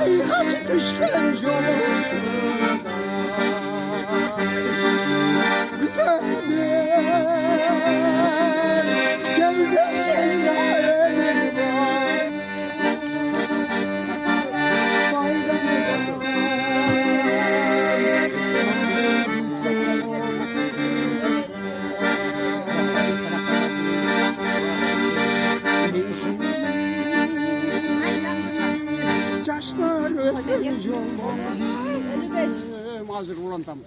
kıyası düşkün yoluşuna Biterler gövdesinde ölür var Yaşlar öpür yolum hazır ulan tam.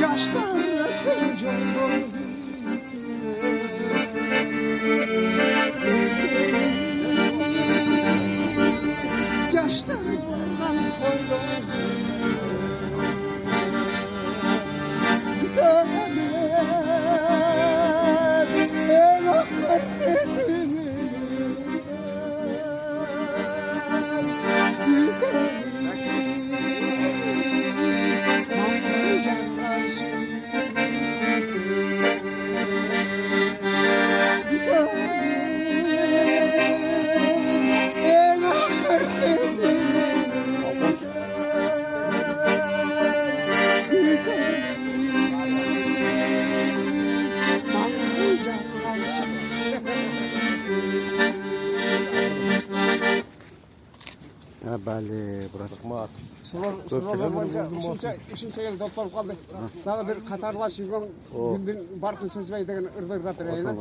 Yaşlar öpür yolum Yaşlar yoldan koydum Ya bali bıraktık mı? Üçüncü yıl doktor kaldı. Daha bir Katarlaş yürgen gündün barkın sezmey degen ırdır katırayına.